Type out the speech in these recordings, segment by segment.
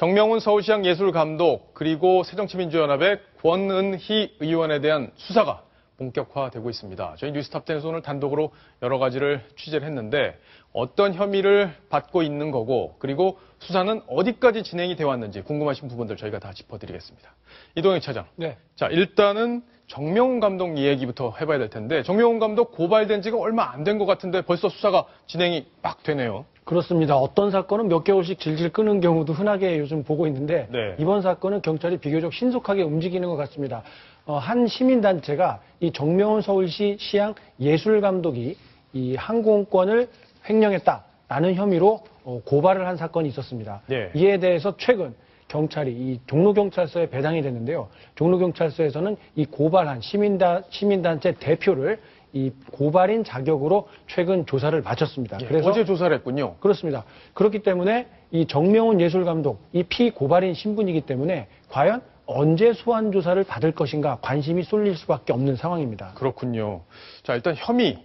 정명훈 서울시장 예술감독 그리고 새정치민주연합의 권은희 의원에 대한 수사가 본격화되고 있습니다. 저희 뉴스탑10에서 오늘 단독으로 여러 가지를 취재를 했는데 어떤 혐의를 받고 있는 거고 그리고 수사는 어디까지 진행이 되어 왔는지 궁금하신 부분들 저희가 다 짚어드리겠습니다. 이동혁 차장. 네. 자, 일단은 정명훈 감독 이야기부터 해봐야 될 텐데 정명훈 감독 고발된 지가 얼마 안 된 것 같은데 벌써 수사가 진행이 막 되네요. 그렇습니다. 어떤 사건은 몇 개월씩 질질 끄는 경우도 흔하게 요즘 보고 있는데 네. 이번 사건은 경찰이 비교적 신속하게 움직이는 것 같습니다. 한 시민단체가 이 정명훈 서울시 시향 예술감독이 이 항공권을 횡령했다라는 혐의로 고발을 한 사건이 있었습니다. 네. 이에 대해서 최근 경찰이 이 종로경찰서에 배당이 됐는데요. 종로경찰서에서는 이 고발한 시민단체 대표를 이 고발인 자격으로 최근 조사를 마쳤습니다. 예, 그래서 어제 조사를 했군요. 그렇습니다. 그렇기 때문에 이 정명훈 예술감독, 이 피고발인 신분이기 때문에 과연 언제 소환 조사를 받을 것인가 관심이 쏠릴 수밖에 없는 상황입니다. 그렇군요. 자, 일단 혐의.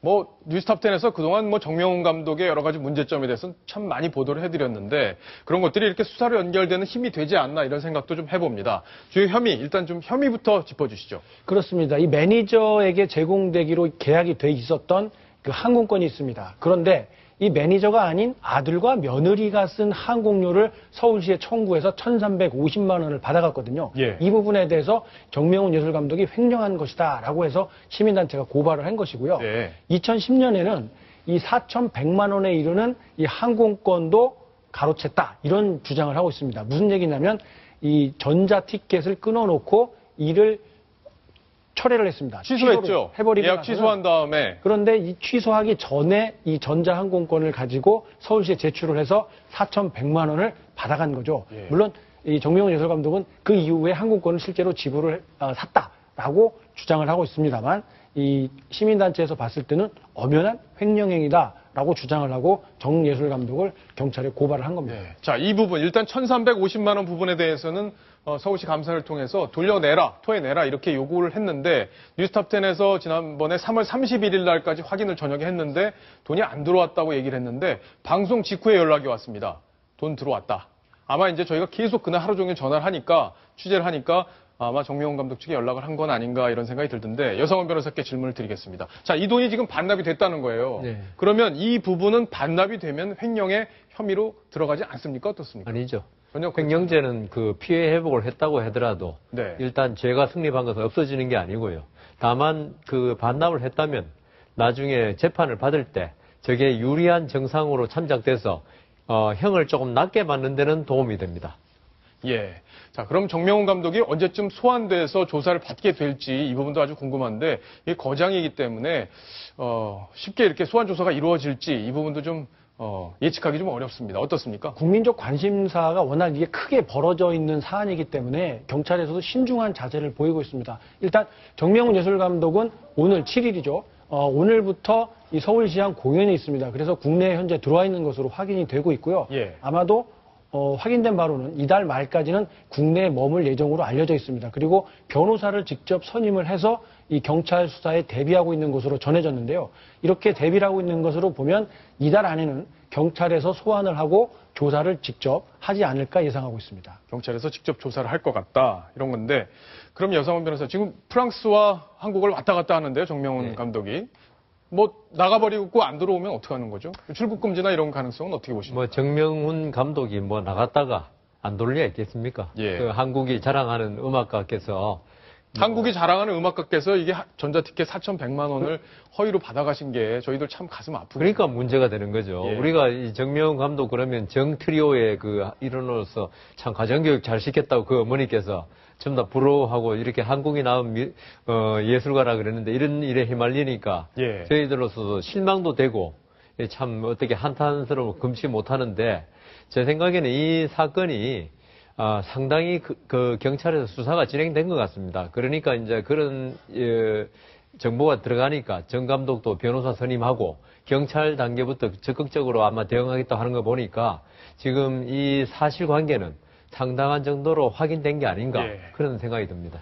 뉴스탑10에서 그동안 정명훈 감독의 여러 가지 문제점에 대해서는 참 많이 보도를 해드렸는데 그런 것들이 이렇게 수사로 연결되는 힘이 되지 않나 이런 생각도 좀 해봅니다. 주요 혐의, 일단 좀 혐의부터 짚어주시죠. 그렇습니다. 이 매니저에게 제공되기로 계약이 돼 있었던 그 항공권이 있습니다. 그런데 이 매니저가 아닌 아들과 며느리가 쓴 항공료를 서울시에 청구해서 1,350만 원을 받아갔거든요. 예. 이 부분에 대해서 정명훈 예술감독이 횡령한 것이다라고 해서 시민단체가 고발을 한 것이고요. 네. 2010년에는 이 4,100만 원에 이르는 이 항공권도 가로챘다 이런 주장을 하고 있습니다. 무슨 얘기냐면 이 전자 티켓을 끊어놓고 이를 철회를 했습니다. 취소했죠. 해버리고 예약 나서는. 취소한 다음에. 그런데 이 취소하기 전에 이 전자항공권을 가지고 서울시에 제출을 해서 4,100만 원을 받아간 거죠. 예. 물론 이 정명훈 예술감독은 그 이후에 항공권을 실제로 지불을 샀다라고 주장을 하고 있습니다만 이 시민단체에서 봤을 때는 엄연한 횡령행위다라고 주장을 하고 정 예술감독을 경찰에 고발을 한 겁니다. 네. 자, 이 부분 일단 1,350만 원 부분에 대해서는 서울시 감사를 통해서 돌려내라, 토해내라 이렇게 요구를 했는데 뉴스탑10에서 지난번에 3월 31일 날까지 확인을 저녁에 했는데 돈이 안 들어왔다고 얘기를 했는데 방송 직후에 연락이 왔습니다. 돈 들어왔다. 아마 이제 저희가 계속 그날 하루 종일 전화를 하니까 취재를 하니까 아마 정명훈 감독 측에 연락을 한 건 아닌가 이런 생각이 들던데 여성원 변호사께 질문을 드리겠습니다. 자, 이 돈이 지금 반납이 됐다는 거예요. 네. 그러면 이 부분은 반납이 되면 횡령의 혐의로 들어가지 않습니까? 어떻습니까? 아니죠. 전혀 횡령죄는 그 피해 회복을 했다고 하더라도 네. 일단 죄가 성립한 것은 없어지는 게 아니고요. 다만 그 반납을 했다면 나중에 재판을 받을 때 저게 유리한 정상으로 참작돼서 형을 조금 낮게 받는 데는 도움이 됩니다. 예. 자, 그럼 정명훈 감독이 언제쯤 소환돼서 조사를 받게 될지 이 부분도 아주 궁금한데 이게 거장이기 때문에 쉽게 이렇게 소환 조사가 이루어질지 이 부분도 좀 예측하기 좀 어렵습니다. 어떻습니까? 국민적 관심사가 워낙 이게 크게 벌어져 있는 사안이기 때문에 경찰에서도 신중한 자세를 보이고 있습니다. 일단 정명훈 예술감독은 오늘 7일이죠. 오늘부터 이 서울시향 공연이 있습니다. 그래서 국내에 현재 들어와 있는 것으로 확인이 되고 있고요. 예. 아마도 확인된 바로는 이달 말까지는 국내에 머물 예정으로 알려져 있습니다. 그리고 변호사를 직접 선임을 해서 이 경찰 수사에 대비하고 있는 것으로 전해졌는데요. 이렇게 대비를 하고 있는 것으로 보면 이달 안에는 경찰에서 소환을 하고 조사를 직접 하지 않을까 예상하고 있습니다. 경찰에서 직접 조사를 할 것 같다 이런 건데 그럼 여성원 변호사 지금 프랑스와 한국을 왔다 갔다 하는데요. 정명훈 네. 감독이. 나가버리고 안 들어오면 어떻게 하는 거죠? 출국 금지나 이런 가능성은 어떻게 보십니까? 정명훈 감독이 나갔다가 안 돌 리가 있겠습니까? 예. 그 한국이 자랑하는 음악가께서 한국이 자랑하는 음악가께서 이게 전자티켓 4,100만 원을 허위로 받아가신 게 저희들 참 가슴 아프고. 그러니까 문제가 되는 거죠. 예. 우리가 이 정명훈 감독 그러면 정트리오의 그 일원으로서 참 가정교육 잘 시켰다고 그 어머니께서 전부 다 부러워하고 이렇게 한국이 낳은 예술가라 그랬는데 이런 일에 휘말리니까 예. 저희들로서도 실망도 되고 참 어떻게 한탄스러워 금치 못하는데 제 생각에는 이 사건이 상당히 그 경찰에서 수사가 진행된 것 같습니다. 그러니까 이제 그런 정보가 들어가니까 정 감독도 변호사 선임하고 경찰 단계부터 적극적으로 아마 대응하겠다 하는 거 보니까 지금 이 사실관계는 상당한 정도로 확인된 게 아닌가 예. 그런 생각이 듭니다.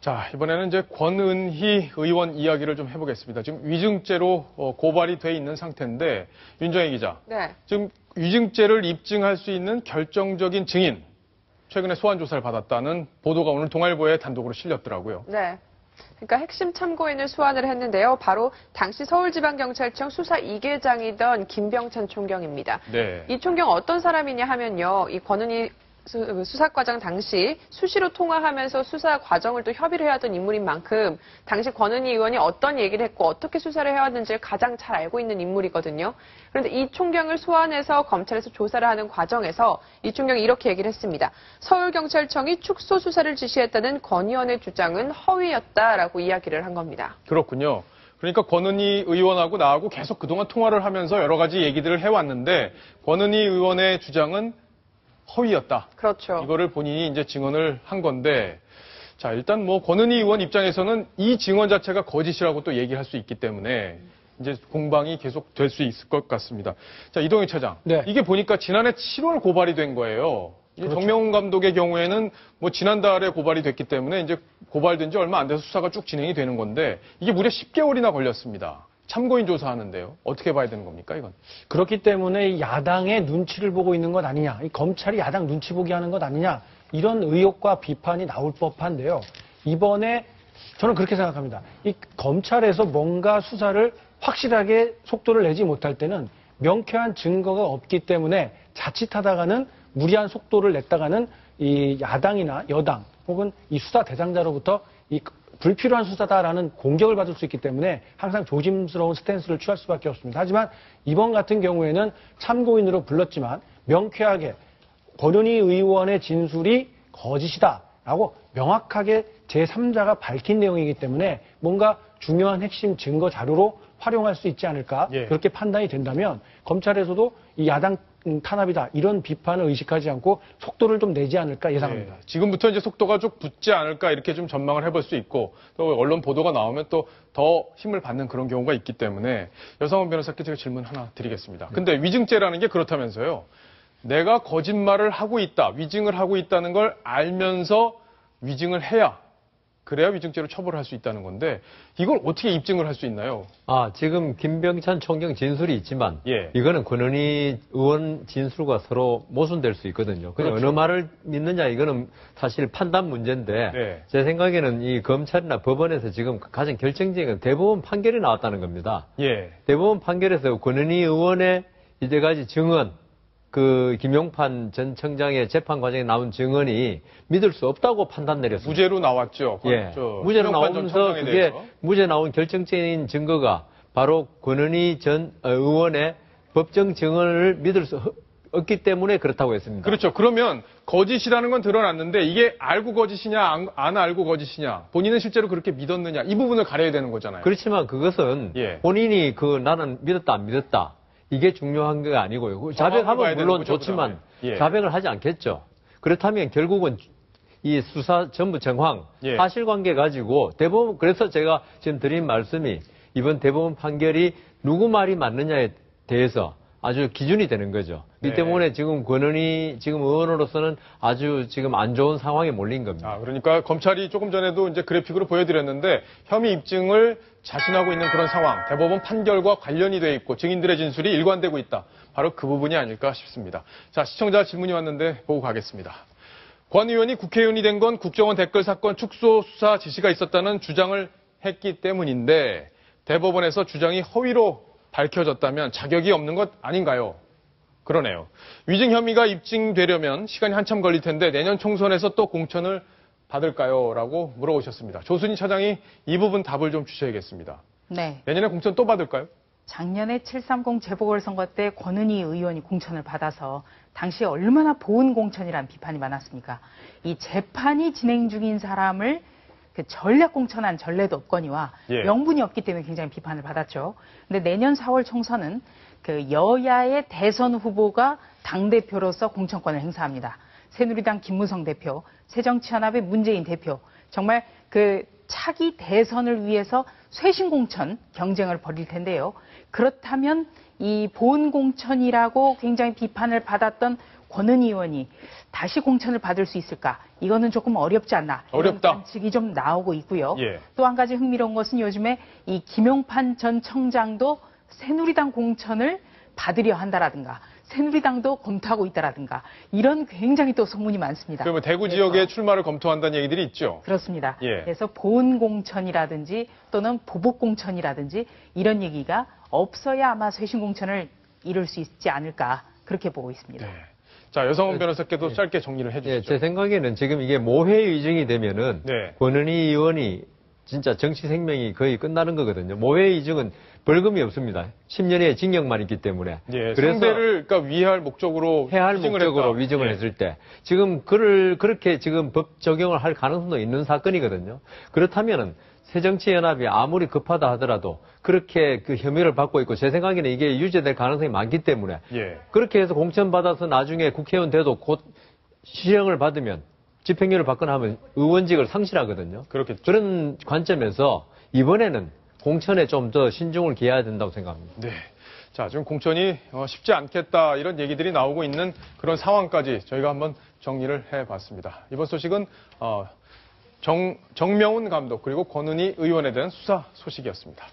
자, 이번에는 이제 권은희 의원 이야기를 좀 해보겠습니다. 지금 위증죄로 고발이 돼 있는 상태인데, 윤정혜 기자. 네. 지금 위증죄를 입증할 수 있는 결정적인 증인, 최근에 소환 조사를 받았다는 보도가 오늘 동아일보에 단독으로 실렸더라고요. 네. 그러니까 핵심 참고인을 소환을 했는데요. 바로 당시 서울지방경찰청 수사 2계장이던 김병찬 총경입니다. 네. 이 총경 어떤 사람이냐 하면요. 이 권은희 수사과장 당시 수시로 통화하면서 수사 과정을 또 협의를 해왔던 인물인 만큼 당시 권은희 의원이 어떤 얘기를 했고 어떻게 수사를 해왔는지를 가장 잘 알고 있는 인물이거든요. 그런데 이 총경을 소환해서 검찰에서 조사를 하는 과정에서 이 총경이 이렇게 얘기를 했습니다. 서울경찰청이 축소 수사를 지시했다는 권 의원의 주장은 허위였다라고 이야기를 한 겁니다. 그렇군요. 그러니까 권은희 의원하고 나하고 계속 그동안 통화를 하면서 여러 가지 얘기들을 해왔는데, 권은희 의원의 주장은 허위였다. 그렇죠. 이거를 본인이 이제 증언을 한 건데, 자, 일단 뭐 권은희 의원 입장에서는 이 증언 자체가 거짓이라고 또 얘기할 수 있기 때문에 이제 공방이 계속 될 수 있을 것 같습니다. 자, 이동희 차장. 네. 이게 보니까 지난해 7월 고발이 된 거예요. 이제 그렇죠. 정명훈 감독의 경우에는 뭐 지난달에 고발이 됐기 때문에 이제 고발된 지 얼마 안 돼서 수사가 쭉 진행이 되는 건데, 이게 무려 10개월이나 걸렸습니다. 참고인 조사하는데요. 어떻게 봐야 되는 겁니까, 이건? 그렇기 때문에 야당의 눈치를 보고 있는 것 아니냐, 이 검찰이 야당 눈치 보기 하는 것 아니냐, 이런 의혹과 비판이 나올 법한데요. 이번에 저는 그렇게 생각합니다. 이 검찰에서 뭔가 수사를 확실하게 속도를 내지 못할 때는 명쾌한 증거가 없기 때문에 자칫하다가는 무리한 속도를 냈다가는 이 야당이나 여당 혹은 이 수사 대상자로부터 이 불필요한 수사다라는 공격을 받을 수 있기 때문에 항상 조심스러운 스탠스를 취할 수밖에 없습니다. 하지만 이번 같은 경우에는 참고인으로 불렀지만 명쾌하게 권은희 의원의 진술이 거짓이다라고 명확하게 제3자가 밝힌 내용이기 때문에 뭔가 중요한 핵심 증거 자료로 활용할 수 있지 않을까, 예. 그렇게 판단이 된다면 검찰에서도 이 야당 탄압이다 이런 비판을 의식하지 않고 속도를 좀 내지 않을까 예상합니다. 네, 지금부터 이제 속도가 좀 붙지 않을까 이렇게 좀 전망을 해볼 수 있고, 또 언론 보도가 나오면 또 더 힘을 받는 그런 경우가 있기 때문에 여상원 변호사께 제가 질문 하나 드리겠습니다. 근데 위증죄라는 게 그렇다면서요. 내가 거짓말을 하고 있다, 위증을 하고 있다는 걸 알면서 위증을 해야, 그래야 위증죄로 처벌을 할 수 있다는 건데, 이걸 어떻게 입증을 할 수 있나요? 지금 김병찬 총경 진술이 있지만, 예. 이거는 권은희 의원 진술과 서로 모순될 수 있거든요. 그냥 그렇죠. 어느 말을 믿느냐, 이거는 사실 판단 문제인데, 네. 제 생각에는 이 검찰이나 법원에서 지금 가장 결정적인 건 대법원 판결이 나왔다는 겁니다. 예. 대법원 판결에서 권은희 의원의 이제까지 증언, 그 김용판 전 청장의 재판 과정에 나온 증언이 믿을 수 없다고 판단 내렸습니다. 무죄로 나왔죠. 예. 저 무죄로 신용판 전 나오면서 청장에 그게 대해서. 무죄 나온 결정적인 증거가 바로 권은희 전 의원의 법정 증언을 믿을 수 없기 때문에 그렇다고 했습니다. 그렇죠. 그러면 거짓이라는 건 드러났는데, 이게 알고 거짓이냐 안 알고 거짓이냐, 본인은 실제로 그렇게 믿었느냐, 이 부분을 가려야 되는 거잖아요. 그렇지만 그것은 예. 본인이 나는 믿었다 안 믿었다 이게 중요한 게 아니고요. 봐야 자백하면 되는 물론 거죠, 좋지만 그다음에. 예. 자백을 하지 않겠죠. 그렇다면 결국은 이 수사 전부 정황, 예. 사실관계 가지고 대법원, 그래서 제가 지금 드린 말씀이 이번 대법원 판결이 누구 말이 맞느냐에 대해서 아주 기준이 되는 거죠. 네. 이 때문에 지금 권은희 지금 의원으로서는 아주 지금 안 좋은 상황에 몰린 겁니다. 그러니까 검찰이 조금 전에도 이제 그래픽으로 보여드렸는데, 혐의 입증을 자신하고 있는 그런 상황, 대법원 판결과 관련이 돼 있고 증인들의 진술이 일관되고 있다. 바로 그 부분이 아닐까 싶습니다. 자, 시청자 질문이 왔는데 보고 가겠습니다. 권 의원이 국회의원이 된 건 국정원 댓글 사건 축소 수사 지시가 있었다는 주장을 했기 때문인데, 대법원에서 주장이 허위로 밝혀졌다면 자격이 없는 것 아닌가요? 그러네요. 위증 혐의가 입증되려면 시간이 한참 걸릴 텐데 내년 총선에서 또 공천을 받을까요? 라고 물어보셨습니다. 조순희 차장이 이 부분 답을 좀 주셔야겠습니다. 네. 내년에 공천 또 받을까요? 작년에 730 재보궐선거 때 권은희 의원이 공천을 받아서 당시에 얼마나 보은 공천이라는 비판이 많았습니까? 이 재판이 진행 중인 사람을 그 전략 공천한 전례도 없거니와 예. 명분이 없기 때문에 굉장히 비판을 받았죠. 근데 내년 4월 총선은 그 여야의 대선 후보가 당대표로서 공천권을 행사합니다. 새누리당 김무성 대표, 새정치연합의 문재인 대표, 정말 그 차기 대선을 위해서 쇄신 공천 경쟁을 벌일 텐데요. 그렇다면 이 보은 공천이라고 굉장히 비판을 받았던 권은희 의원이 다시 공천을 받을 수 있을까? 이거는 조금 어렵지 않나? 이런 어렵다. 관측이 좀 나오고 있고요. 예. 또 한 가지 흥미로운 것은 요즘에 이 김용판 전 청장도 새누리당 공천을 받으려 한다라든가 새누리당도 검토하고 있다라든가 이런 굉장히 또 소문이 많습니다. 그러면 대구 그래서 지역에 출마를 검토한다는 얘기들이 있죠. 그렇습니다. 예. 그래서 보훈 공천이라든지 또는 보복 공천이라든지 이런 얘기가 없어야 아마 쇄신 공천을 이룰 수 있지 않을까 그렇게 보고 있습니다. 네. 자, 여성원 변호사께도 짧게 정리를 예, 해주시죠. 제 생각에는 지금 이게 모해 위증이 되면은 네. 권은희 의원이 진짜 정치 생명이 거의 끝나는 거거든요. 모해 위증은 벌금이 없습니다. 10년의 징역만 있기 때문에. 예, 그래서 상대를 그러니까 위할 목적으로 해할 위증을 목적으로 했다. 위증을 예. 했을 때 지금 그렇게 지금 법 적용을 할 가능성도 있는 사건이거든요. 그렇다면은 새정치연합이 아무리 급하다 하더라도 그렇게 그 혐의를 받고 있고 제 생각에는 이게 유죄될 가능성이 많기 때문에 예. 그렇게 해서 공천 받아서 나중에 국회의원 돼도 곧 실형을 받으면 집행유예를 받거나 하면 의원직을 상실하거든요. 그렇겠죠. 그런 관점에서 이번에는 공천에 좀 더 신중을 기해야 된다고 생각합니다. 네. 자, 지금 공천이 쉽지 않겠다 이런 얘기들이 나오고 있는 그런 상황까지 저희가 한번 정리를 해봤습니다. 이번 소식은 정명훈 감독 그리고 권은희 의원에 대한 수사 소식이었습니다.